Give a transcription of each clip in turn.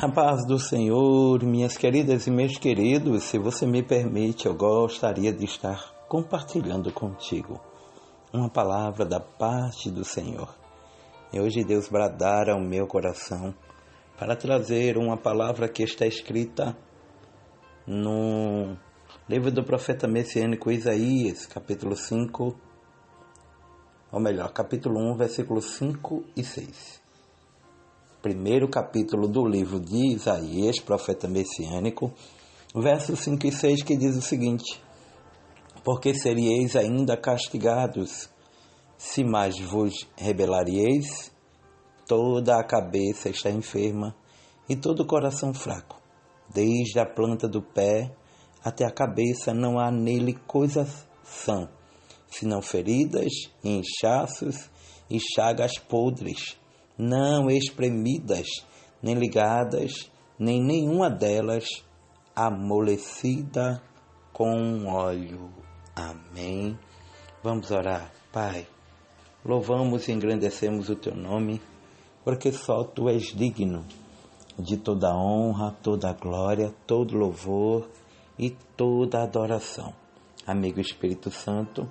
A paz do Senhor, minhas queridas e meus queridos, se você me permite, eu gostaria de estar compartilhando contigo uma palavra da parte do Senhor. E hoje Deus bradara ao meu coração para trazer uma palavra que está escrita no livro do profeta messiânico Isaías, capítulo 1, versículos 5 e 6. Primeiro capítulo do livro de Isaías, profeta messiânico, versos 5 e 6, que diz o seguinte: Porque seríeis ainda castigados, se mais vos rebelaríeis, toda a cabeça está enferma e todo o coração fraco. Desde a planta do pé até a cabeça não há nele coisa sã, senão feridas, inchaços e chagas podres, não espremidas, nem ligadas, nem nenhuma delas amolecida com óleo. Amém. Vamos orar. Pai, louvamos e engrandecemos o Teu nome, porque só Tu és digno de toda honra, toda glória, todo louvor e toda adoração. Amigo Espírito Santo,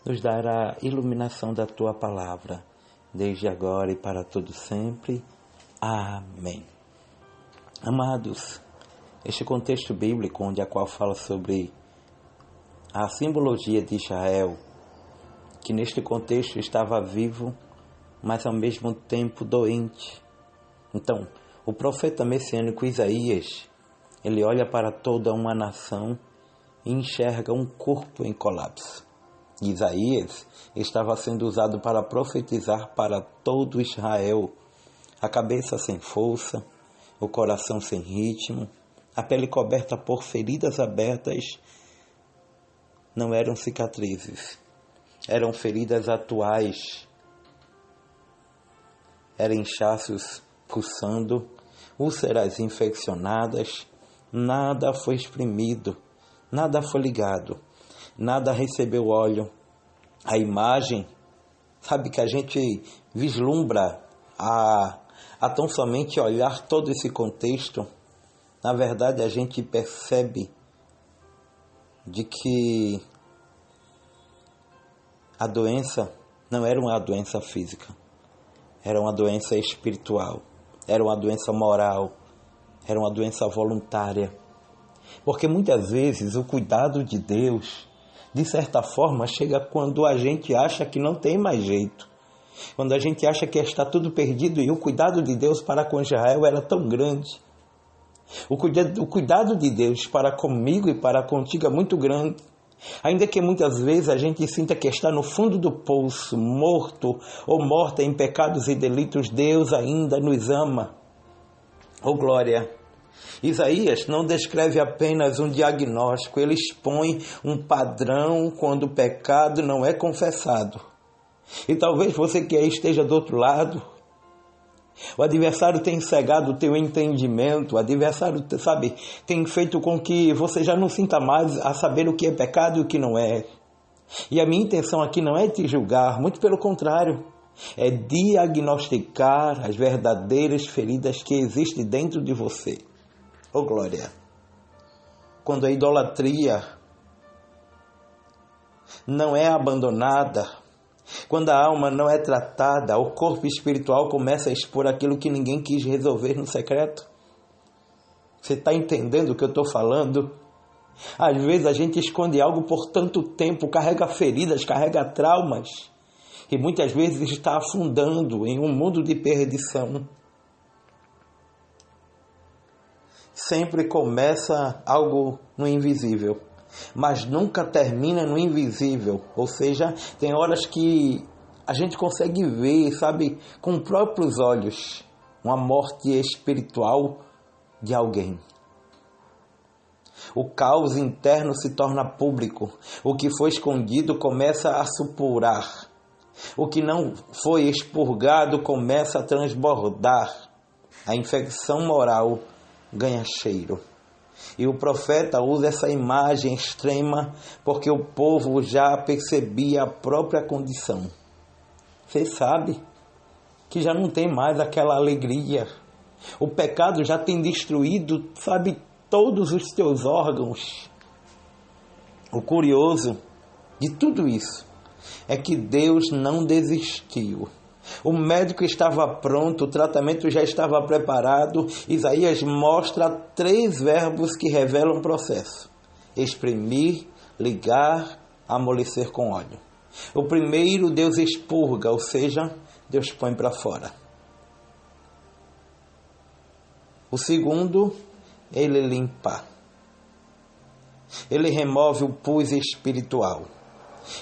nos dará a iluminação da Tua palavra, desde agora e para todo sempre. Amém. Amados, este contexto bíblico, onde a qual fala sobre a simbologia de Israel, que neste contexto estava vivo, mas ao mesmo tempo doente. Então, o profeta messiânico Isaías, ele olha para toda uma nação e enxerga um corpo em colapso. Isaías estava sendo usado para profetizar para todo Israel, a cabeça sem força, o coração sem ritmo, a pele coberta por feridas abertas. Não eram cicatrizes, eram feridas atuais, eram inchaços pulsando, úlceras infeccionadas. Nada foi exprimido, nada foi ligado, nada recebeu óleo. A imagem, sabe, que a gente vislumbra a tão somente olhar todo esse contexto, na verdade a gente percebe de que a doença não era uma doença física, era uma doença espiritual, era uma doença moral, era uma doença voluntária. Porque muitas vezes o cuidado de Deus, de certa forma, chega quando a gente acha que não tem mais jeito. Quando a gente acha que está tudo perdido, e o cuidado de Deus para com Israel era tão grande. O cuidado de Deus para comigo e para contigo é muito grande. Ainda que muitas vezes a gente sinta que está no fundo do poço, morto ou morta em pecados e delitos, Deus ainda nos ama. Oh glória! Isaías não descreve apenas um diagnóstico, ele expõe um padrão quando o pecado não é confessado. E talvez você que esteja do outro lado, o adversário tem cegado o teu entendimento, o adversário, sabe, tem feito com que você já não sinta mais a saber o que é pecado e o que não é. E a minha intenção aqui não é te julgar, muito pelo contrário, é diagnosticar as verdadeiras feridas que existem dentro de você. Oh glória! Quando a idolatria não é abandonada, quando a alma não é tratada, o corpo espiritual começa a expor aquilo que ninguém quis resolver no secreto. Você está entendendo o que eu estou falando? Às vezes a gente esconde algo por tanto tempo, carrega feridas, carrega traumas, e muitas vezes está afundando em um mundo de perdição. Sempre começa algo no invisível, mas nunca termina no invisível. Ou seja, tem horas que a gente consegue ver, sabe, com próprios olhos, uma morte espiritual de alguém. O caos interno se torna público. O que foi escondido começa a supurar. O que não foi expurgado começa a transbordar. A infecção moral ganha cheiro. E o profeta usa essa imagem extrema porque o povo já percebia a própria condição. Você sabe que já não tem mais aquela alegria, O pecado já tem destruído, sabe, todos os teus órgãos. O curioso de tudo isso é que Deus não desistiu. O médico estava pronto, o tratamento já estava preparado. Isaías mostra 3 verbos que revelam o processo: exprimir, ligar, amolecer com óleo. O primeiro, Deus expurga, ou seja, Deus põe para fora. O segundo, ele limpa. Ele remove o pus espiritual.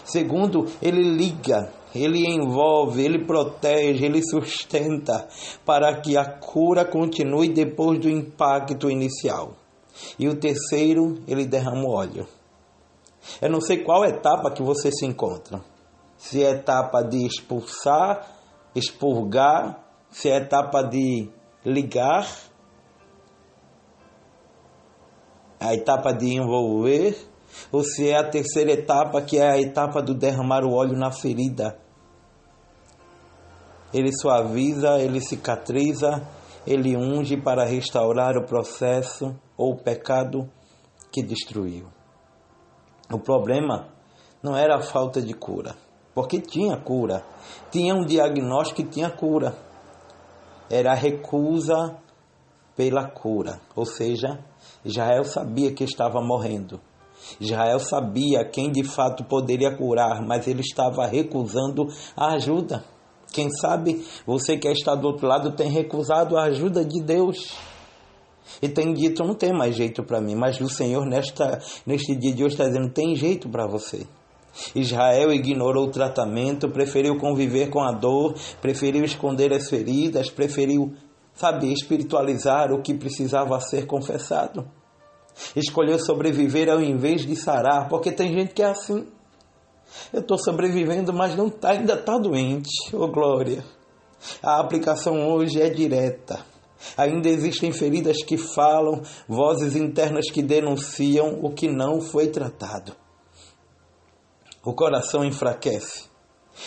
Segundo, ele liga, ele envolve, ele protege, ele sustenta para que a cura continue depois do impacto inicial. E o terceiro, ele derrama o óleo. Eu não sei qual etapa que você se encontra. Se é etapa de expulsar, expurgar, se é etapa de ligar, a etapa de envolver, ou se é a terceira etapa, que é a etapa do derramar o óleo na ferida. Ele suaviza, ele cicatriza, ele unge para restaurar o processo ou o pecado que destruiu. O problema não era a falta de cura, porque tinha cura, tinha um diagnóstico e tinha cura. Era a recusa pela cura, ou seja, Israel sabia que estava morrendo. Israel sabia quem de fato poderia curar, mas ele estava recusando a ajuda. Quem sabe você que está do outro lado tem recusado a ajuda de Deus. E tem dito, não tem mais jeito para mim, mas o Senhor neste dia de hoje está dizendo, tem jeito para você. Israel ignorou o tratamento, preferiu conviver com a dor, preferiu esconder as feridas, preferiu, espiritualizar o que precisava ser confessado. Escolheu sobreviver ao invés de sarar, porque tem gente que é assim. Eu estou sobrevivendo, mas ainda está doente. Oh, glória! A aplicação hoje é direta. Ainda existem feridas que falam, vozes internas que denunciam o que não foi tratado. O coração enfraquece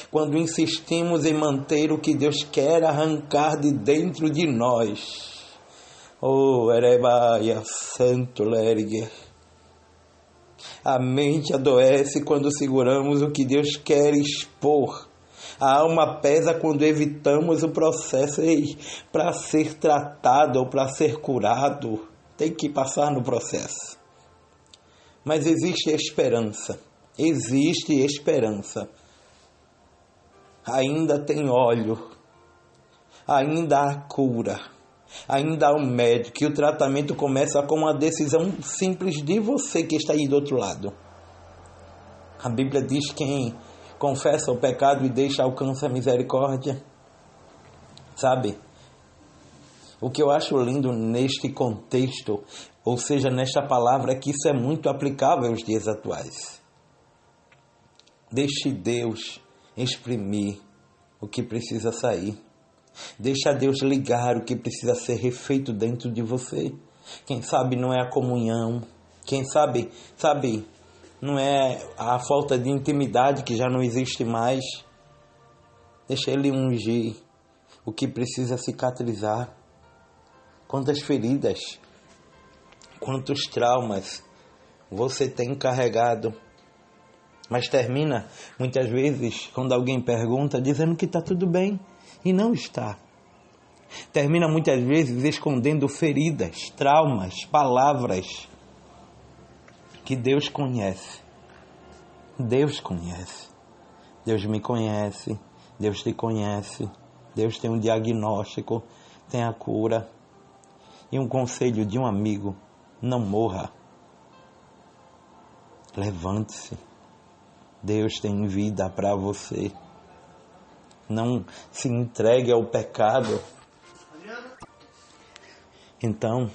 quando insistimos em manter o que Deus quer arrancar de dentro de nós. Oh, Erebaia, Santo Lerger. A mente adoece quando seguramos o que Deus quer expor. A alma pesa quando evitamos o processo. Para ser tratado ou para ser curado, tem que passar no processo. Mas existe esperança. Existe esperança. Ainda tem óleo. Ainda há cura. Ainda há um médico. E o tratamento começa com uma decisão simples de você que está aí do outro lado. A Bíblia diz: quem confessa o pecado e deixa alcança a misericórdia. Sabe? O que eu acho lindo neste contexto, ou seja, nesta palavra, é que isso é muito aplicável aos dias atuais. Deixe Deus exprimir o que precisa sair. Deixa Deus ligar o que precisa ser refeito dentro de você. Quem sabe não é a comunhão. Quem sabe, não é a falta de intimidade que já não existe mais. Deixa Ele ungir o que precisa cicatrizar. Quantas feridas, quantos traumas você tem carregado. Mas termina, muitas vezes, quando alguém pergunta, dizendo que está tudo bem. E não está. Termina muitas vezes escondendo feridas, traumas, palavras que Deus conhece. Deus conhece. Deus me conhece. Deus te conhece. Deus tem um diagnóstico, tem a cura. E um conselho de um amigo: não morra. Levante-se. Deus tem vida para você. Não se entregue ao pecado. Então,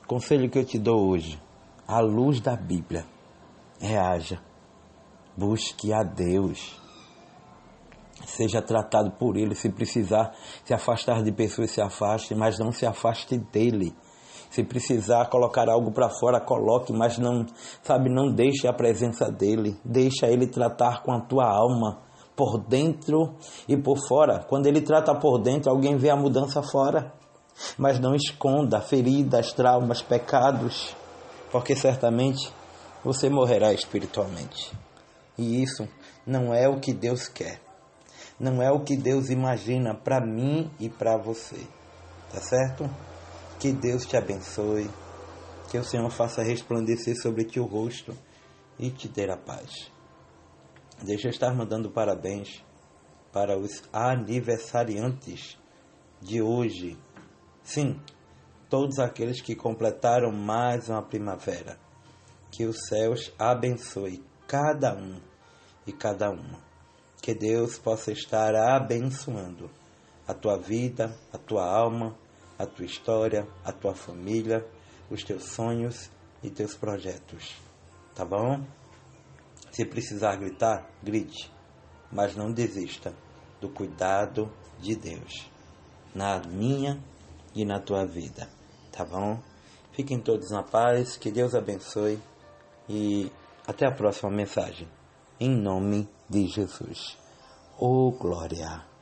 o conselho que eu te dou hoje, à luz da Bíblia, reaja. Busque a Deus. Seja tratado por Ele. Se precisar se afastar de pessoas, se afaste, mas não se afaste dEle. Se precisar colocar algo para fora, coloque, mas não deixe a presença dEle. Deixa Ele tratar com a tua alma, por dentro e por fora. Quando Ele trata por dentro, alguém vê a mudança fora. Mas não esconda feridas, traumas, pecados, porque certamente você morrerá espiritualmente. E isso não é o que Deus quer. Não é o que Deus imagina para mim e para você. Tá certo? Que Deus te abençoe. Que o Senhor faça resplandecer sobre ti o rosto e te dê a paz. Deixa eu estar mandando parabéns para os aniversariantes de hoje. Sim, todos aqueles que completaram mais uma primavera. Que os céus abençoe cada um e cada uma. Que Deus possa estar abençoando a tua vida, a tua alma, a tua história, a tua família, os teus sonhos e teus projetos. Tá bom? Se precisar gritar, grite. Mas não desista do cuidado de Deus na minha e na tua vida. Tá bom? Fiquem todos na paz. Que Deus abençoe. E até a próxima mensagem. Em nome de Jesus. Oh, glória!